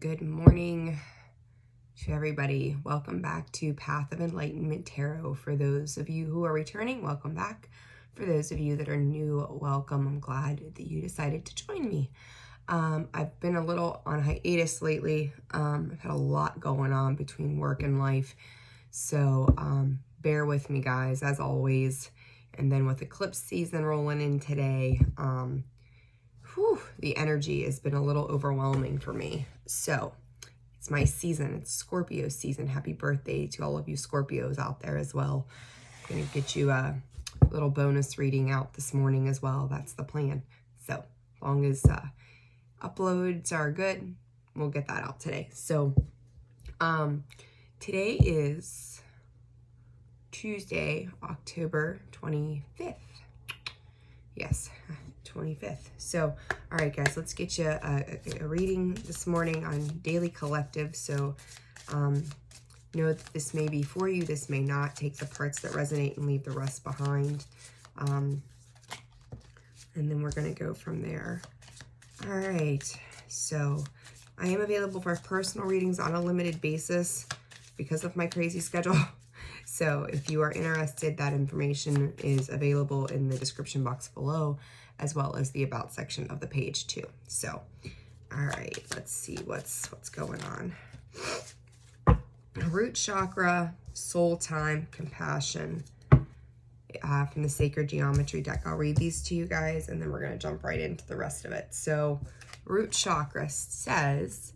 Good morning to everybody. Welcome back to Path of Enlightenment Tarot. For those of you who are returning, welcome back. For those of you that are new, welcome. I'm glad that you decided to join me. I've been a little on hiatus lately. I've had a lot going on between work and life. So bear with me, guys, as always. And then with eclipse season rolling in today, the energy has been a little overwhelming for me. So it's my season. It's Scorpio season. Happy birthday to all of you Scorpios out there as well. I'm going to get you a little bonus reading out this morning as well. That's the plan. So as long as uploads are good, we'll get that out today. So today is Tuesday, October 25th. Yes, 25th. So, all right, guys, let's get you a reading this morning on Daily Collective. So, know that this may be for you. This may not. Take the parts that resonate and leave the rest behind. And then we're going to go from there. All right. So, I am available for personal readings on a limited basis because of my crazy schedule. So if you are interested, that information is available in the description box below, as well as the about section of the page too. So, all right, let's see what's going on. Root chakra, soul time, compassion, from the Sacred Geometry deck. I'll read these to you guys, and then we're gonna jump right into the rest of it. So, root chakra says,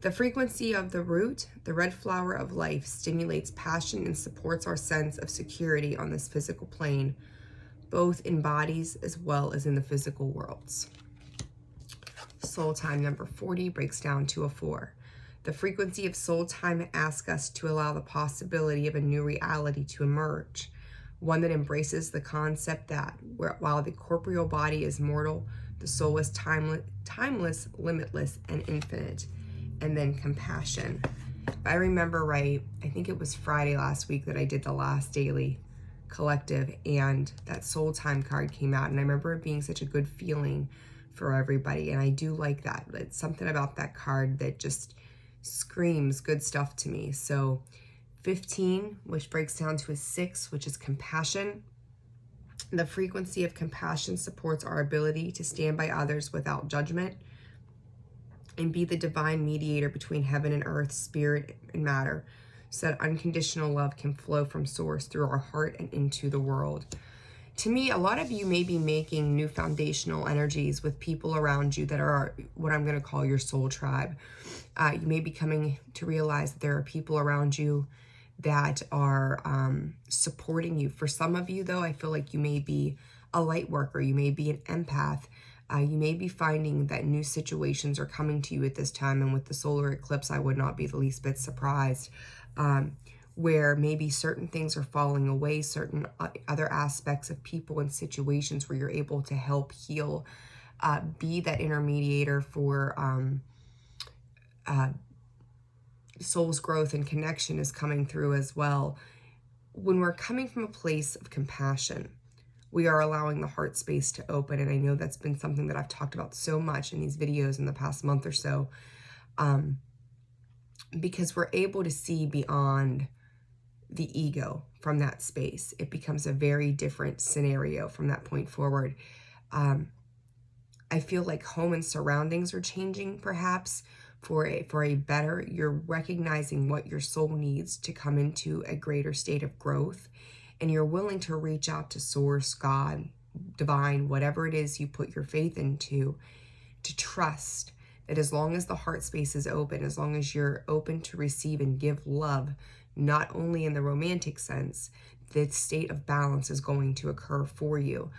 the frequency of the root, the red flower of life, stimulates passion and supports our sense of security on this physical plane, both in bodies as well as in the physical worlds. Soul time number 40 breaks down to a 4. The frequency of soul time asks us to allow the possibility of a new reality to emerge, one that embraces the concept that while the corporeal body is mortal, the soul is timeless, limitless, and infinite. And then compassion. If I remember right, I think it was Friday last week that I did the last Daily Collective, and that soul time card came out, and I remember it being such a good feeling for everybody, and I do like that. It's something about that card that just screams good stuff to me. So 15, which breaks down to a 6, which is compassion. The frequency of compassion supports our ability to stand by others without judgment and be the divine mediator between heaven and earth, spirit and matter, so that unconditional love can flow from source through our heart and into the world. To me, a lot of you may be making new foundational energies with people around you that are what I'm going to call your soul tribe. You may be coming to realize that there are people around you that are supporting you. For some of you, though, I feel like you may be a light worker. You may be an empath. You may be finding that new situations are coming to you at this time, and with the solar eclipse, I would not be the least bit surprised, where maybe certain things are falling away, certain other aspects of people and situations where you're able to help heal, be that intermediator for soul's growth and connection is coming through as well. When we're coming from a place of compassion, we are allowing the heart space to open. And I know that's been something that I've talked about so much in these videos in the past month or so, because we're able to see beyond the ego from that space. It becomes a very different scenario from that point forward. I feel like home and surroundings are changing, perhaps for a better. You're recognizing what your soul needs to come into a greater state of growth. And you're willing to reach out to source, God, divine, whatever it is you put your faith into, to trust that as long as the heart space is open, as long as you're open to receive and give love, not only in the romantic sense, the state of balance is going to occur for you.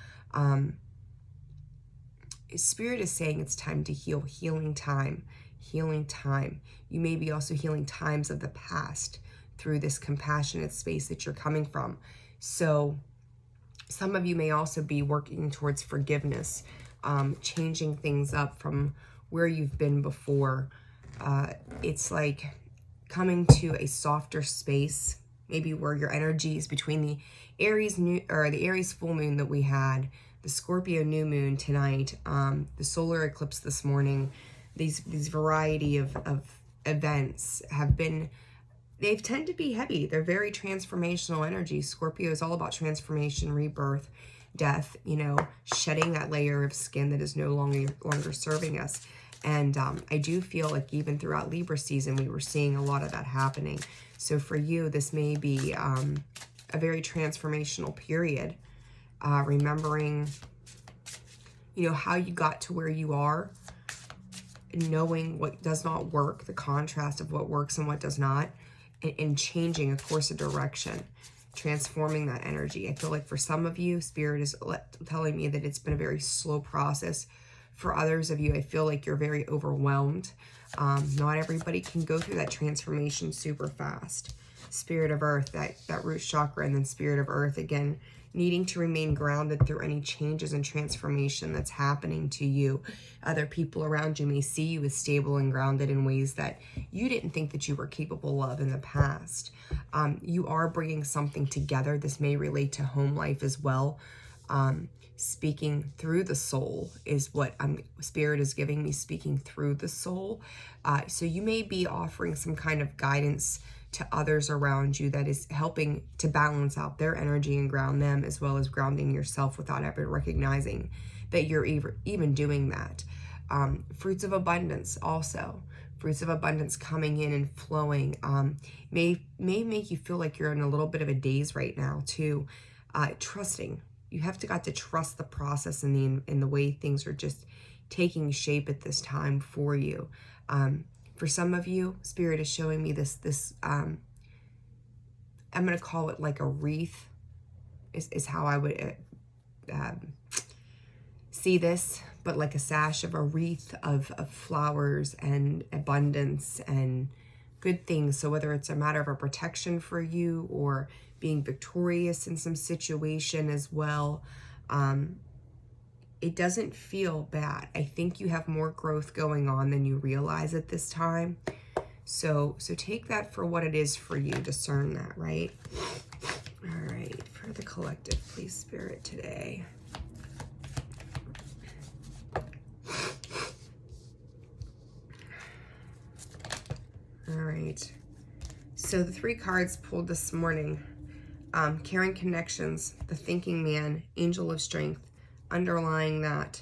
Spirit is saying it's time to heal, healing time. You may be also healing times of the past through this compassionate space that you're coming from. So some of you may also be working towards forgiveness, changing things up from where you've been before. It's like coming to a softer space, maybe where your energy is between the Aries full moon that we had, the Scorpio new moon tonight, the solar eclipse this morning, these variety of events have been, they tend to be heavy. They're very transformational energy. Scorpio is all about transformation, rebirth, death, you know, shedding that layer of skin that is no longer serving us. And I do feel like even throughout Libra season, we were seeing a lot of that happening. So for you, this may be a very transformational period. Remembering, you know, how you got to where you are, knowing what does not work, the contrast of what works and what does not, and changing a course of direction, transforming that energy. I feel like for some of you, Spirit is telling me that it's been a very slow process. For others of you, I feel like you're very overwhelmed. Not everybody can go through that transformation super fast. Spirit of Earth, that root chakra, and then Spirit of Earth, again, needing to remain grounded through any changes and transformation that's happening to you. Other people around you may see you as stable and grounded in ways that you didn't think that you were capable of in the past. You are bringing something together. This may relate to home life as well. Speaking through the soul is what Spirit is giving me, speaking through the soul. So you may be offering some kind of guidance to others around you that is helping to balance out their energy and ground them, as well as grounding yourself without ever recognizing that you're even doing that. Fruits of abundance also. Fruits of abundance coming in and flowing. May make you feel like you're in a little bit of a daze right now too. Trusting. You have got to trust the process and the way things are just taking shape at this time for you. For some of you, Spirit is showing me this I'm going to call it like a wreath is how I would see this, but like a sash of a wreath of flowers and abundance and good things. So whether it's a matter of a protection for you or being victorious in some situation as well, it doesn't feel bad. I think you have more growth going on than you realize at this time. So take that for what it is for you. Discern that, right? All right, for the collective, please, Spirit, today. All right. So the 3 cards pulled this morning. Caring connections, the thinking man, angel of strength. Underlying that,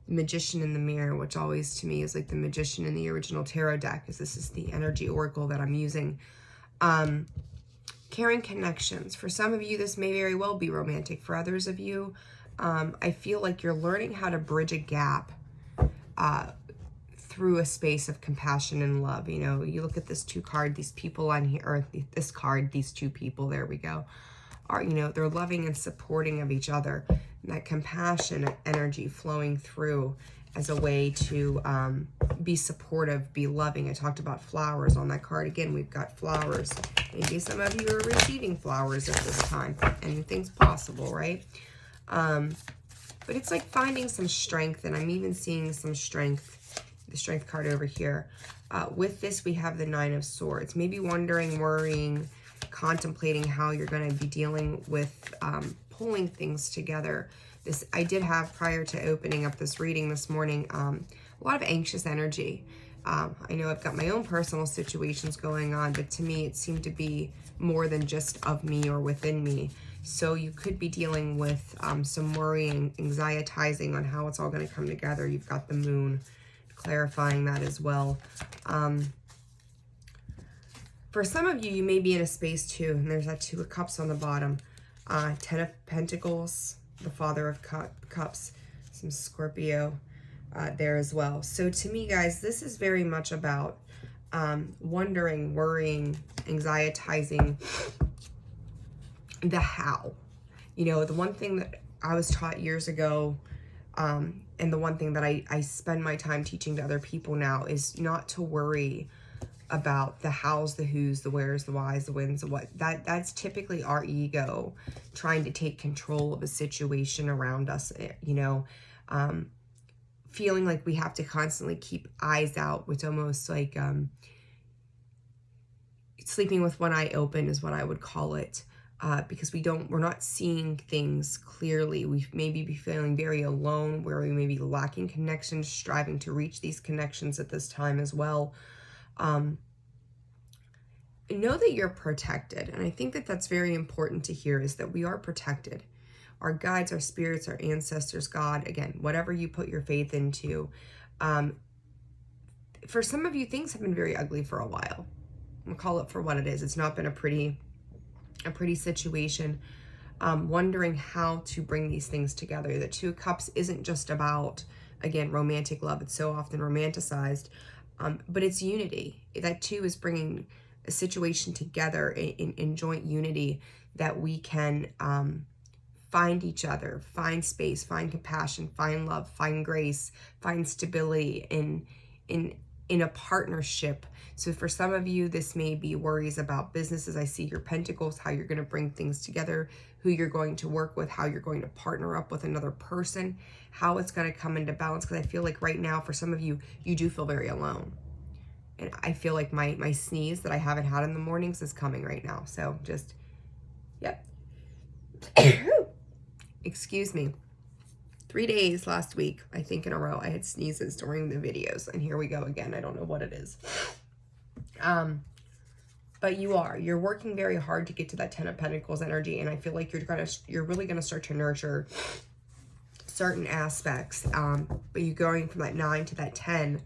magician in the mirror, which always to me is like the magician in the original tarot deck, because this is the energy oracle that I'm using. Caring connections. For some of you, this may very well be romantic. For others of you, I feel like you're learning how to bridge a gap through a space of compassion and love. You know, you look at this 2 card, these people on here, or this card, these 2 people, there we go, are, you know, they're loving and supporting of each other. And that compassion energy flowing through as a way to be supportive, be loving. I talked about flowers on that card. Again, we've got flowers. Maybe some of you are receiving flowers at this time. Anything's possible, right? But it's like finding some strength, and I'm even seeing some strength, the strength card over here. With this, we have the 9 of Swords. Maybe wondering, worrying, contemplating how you're going to be dealing with pulling things together. This I did have, prior to opening up this reading this morning, a lot of anxious energy. I know I've got my own personal situations going on, but to me it seemed to be more than just of me or within me. So you could be dealing with some worrying, anxietizing on how it's all going to come together. You've got the moon clarifying that as well. For some of you, you may be in a space too, and there's that 2 of Cups on the bottom. 10 of Pentacles, the Father of Cups, some Scorpio there as well. So to me, guys, this is very much about wondering, worrying, anxietizing the how. You know, the one thing that I was taught years ago, and the one thing that I spend my time teaching to other people now, is not to worry about the hows, the who's, the where's, the why's, the when's, the what. That's typically our ego trying to take control of a situation around us, you know, feeling like we have to constantly keep eyes out. It's almost like sleeping with one eye open is what I would call it. because we're not seeing things clearly. We maybe be feeling very alone, where we may be lacking connections, striving to reach these connections at this time as well. Know that you're protected. And I think that that's very important to hear, is that we are protected. Our guides, our spirits, our ancestors, God, again, whatever you put your faith into. For some of you, things have been very ugly for a while. I'll call it for what it is. It's not been a pretty situation. Wondering how to bring these things together. The Two of Cups isn't just about, again, romantic love. It's so often romanticized, but it's unity. That two is bringing a situation together in joint unity, that we can find each other, find space, find compassion, find love, find grace, find stability in a partnership. So for some of you, this may be worries about businesses. I see your pentacles, how you're going to bring things together, who you're going to work with, how you're going to partner up with another person, how it's going to come into balance. Because I feel like right now, for some of you, you do feel very alone. And I feel like my sneeze that I haven't had in the mornings is coming right now. So just, yep. Excuse me. 3 days last week, I think in a row, I had sneezes during the videos. And here we go again. I don't know what it is. But you're working very hard to get to that Ten of Pentacles energy. And I feel like you're really going to start to nurture certain aspects. But you're going from that 9 to that 10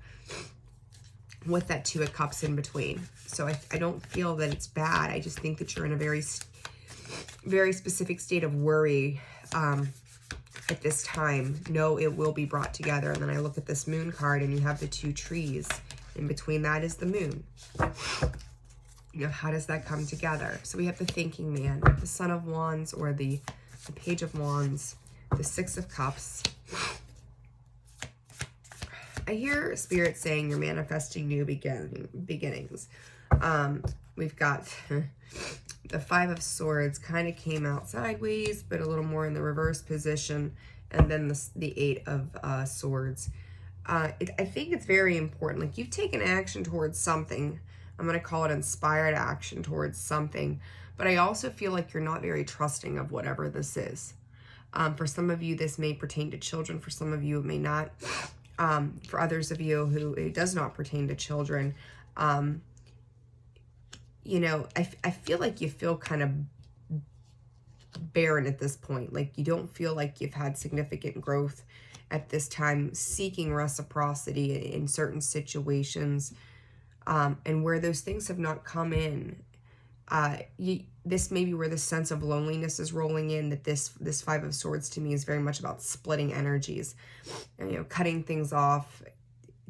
with that Two of Cups in between. So I don't feel that it's bad. I just think that you're in a very, very specific state of worry at this time. No, it will be brought together. And then I look at this Moon card, and you have the two trees. In between that is the moon. You know, how does that come together? So we have the Thinking Man, the Son of Wands, or the Page of Wands, the Six of Cups. I hear Spirit saying you're manifesting new beginnings. We've got the Five of Swords, kind of came out sideways, but a little more in the reverse position. And then the Eight of Swords. I think it's very important. Like, you've taken action towards something. I'm going to call it inspired action towards something. But I also feel like you're not very trusting of whatever this is. For some of you, this may pertain to children. For some of you, it may not. For others of you who it does not pertain to children, you know, I feel like you feel kind of barren at this point. Like, you don't feel like you've had significant growth at this time, seeking reciprocity in certain situations, and where those things have not come in. This may be where the sense of loneliness is rolling in, that this Five of Swords to me is very much about splitting energies, and, you know, cutting things off.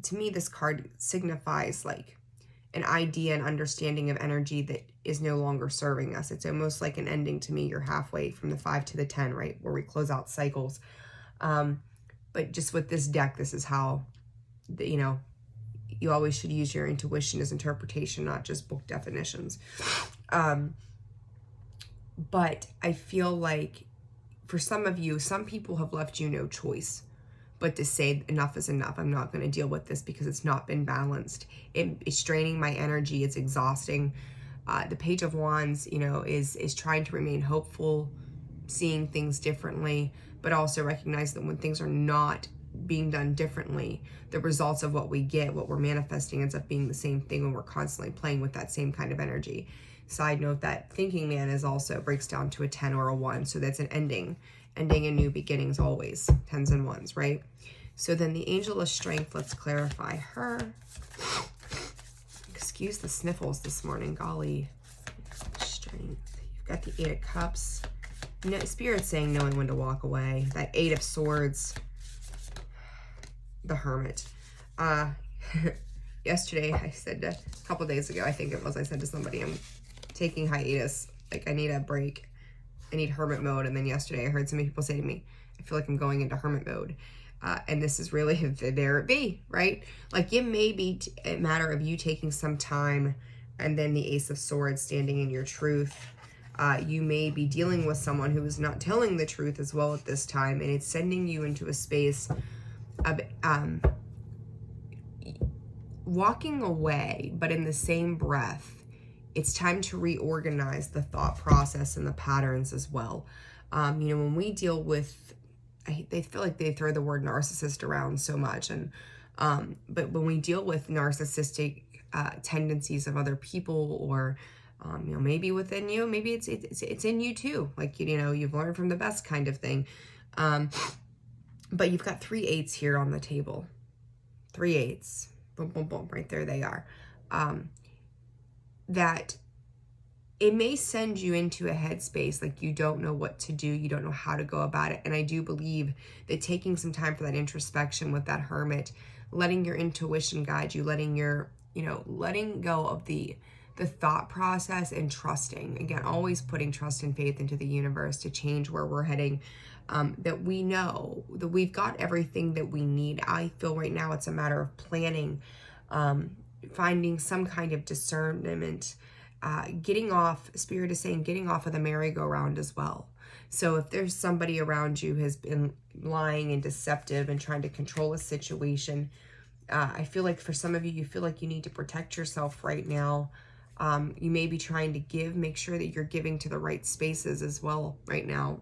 To me, this card signifies like an idea and understanding of energy that is no longer serving us. It's almost like an ending to me. You're halfway from the 5 to the 10, right? Where we close out cycles. But just with this deck, this is how, you know, you always should use your intuition as interpretation, not just book definitions. But I feel like for some of you, some people have left you no choice but to say enough is enough. I'm not going to deal with this because it's not been balanced. It's draining my energy. It's exhausting. The Page of Wands, you know, is trying to remain hopeful, seeing things differently, but also recognize that when things are not being done differently, the results of what we get, what we're manifesting, ends up being the same thing when we're constantly playing with that same kind of energy. Side note, that Thinking Man is also breaks down to a 10 or a 1. So that's an ending and new beginnings always. 10s and 1s, right? So then the Angel of Strength, let's clarify her. Excuse the sniffles this morning, golly. Strength. You've got the 8 of Cups. No, Spirit's saying knowing when to walk away. That 8 of Swords. The Hermit. Yesterday, I said, a couple days ago, I think it was, I said to somebody, I'm taking hiatus. Like, I need a break. I need hermit mode. And then yesterday, I heard so many people say to me, I feel like I'm going into hermit mode. And this is really, there it be, right? Like, it may be a matter of you taking some time, and then the Ace of Swords, standing in your truth. You may be dealing with someone who is not telling the truth as well at this time, and it's sending you into a space of walking away, but in the same breath, it's time to reorganize the thought process and the patterns as well. When we deal with, they feel like they throw the word narcissist around so much, and but when we deal with narcissistic tendencies of other people, or maybe within you, maybe it's in you too, like you've learned from the best kind of thing. But you've got 3 8s here on the table. 3 8s. Boom, boom, boom. Right there they are. That it may send you into a headspace like you don't know what to do. You don't know how to go about it. And I do believe that taking some time for that introspection with that hermit, letting your intuition guide you, letting go of the thought process and trusting. Again, always putting trust and faith into the universe to change where we're heading. That we know that we've got everything that we need. I feel right now it's a matter of planning, finding some kind of discernment, getting off, Spirit is saying, getting off of the merry-go-round as well. So if there's somebody around you who has been lying and deceptive and trying to control a situation, I feel like for some of you, you feel like you need to protect yourself right now. You may be trying to make sure that you're giving to the right spaces as well right now.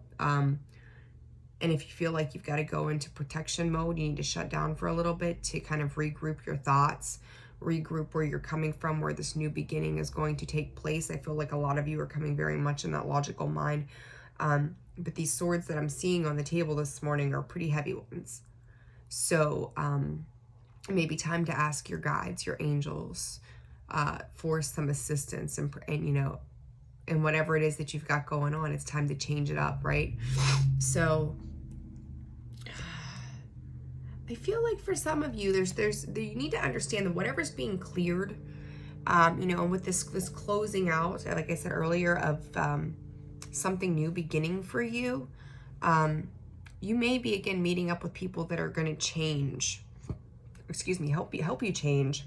And if you feel like you've got to go into protection mode, you need to shut down for a little bit to kind of regroup your thoughts, regroup where you're coming from, where this new beginning is going to take place. I feel like a lot of you are coming very much in that logical mind. But these swords that I'm seeing on the table this morning are pretty heavy ones. So it may be time to ask your guides, your angels, for some assistance, and whatever it is that you've got going on, it's time to change it up, right? So I feel like for some of you, you need to understand that whatever's being cleared, and with this closing out, like I said earlier, of something new beginning for you, you may be again meeting up with people that are going to change. Help you change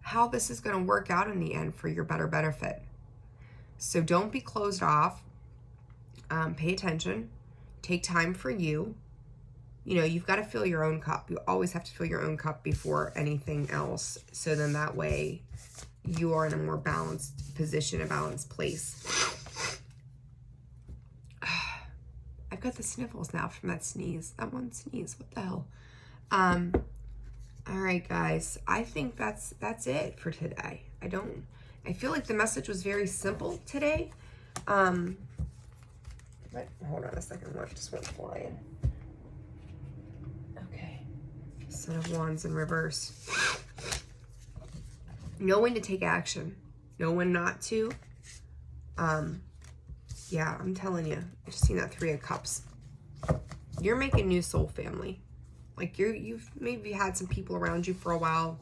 how this is going to work out in the end for your better benefit. So don't be closed off. Pay attention. Take time for you. You've got to fill your own cup. You always have to fill your own cup before anything else. So then that way you are in a more balanced position, a balanced place. I've got the sniffles now from that sneeze. That one sneeze. What the hell? All right, guys. I think that's it for today. I feel like the message was very simple today. But hold on a second. What just went flying? Okay. Son of Wands in reverse. Know when to take action. Know when not to. Yeah, I'm telling you. I just seen that 3 of Cups. You're making new soul family. Like you've maybe had some people around you for a while,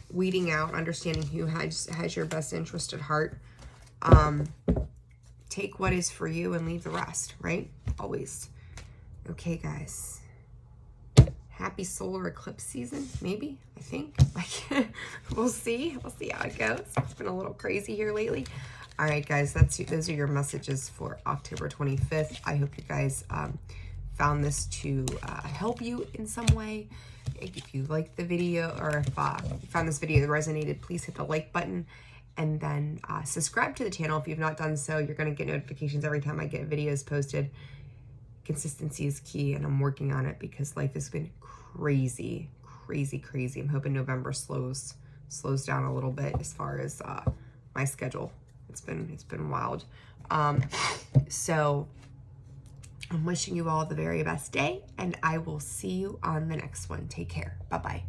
weeding out, understanding who has your best interest at heart. Take what is for you and leave the rest, right? Always. Okay, guys. Happy solar eclipse season, maybe, I think. We'll see. We'll see how it goes. It's been a little crazy here lately. All right, guys, those are your messages for October 25th. I hope you guys found this to help you in some way. If you liked the video, or if you found this video that resonated, please hit the like button, and then subscribe to the channel if you've not done so. You're going to get notifications every time I get videos posted. Consistency is key, and I'm working on it because life has been crazy. I'm hoping November slows down a little bit as far as my schedule. It's been wild. So I'm wishing you all the very best day, and I will see you on the next one. Take care. Bye-bye.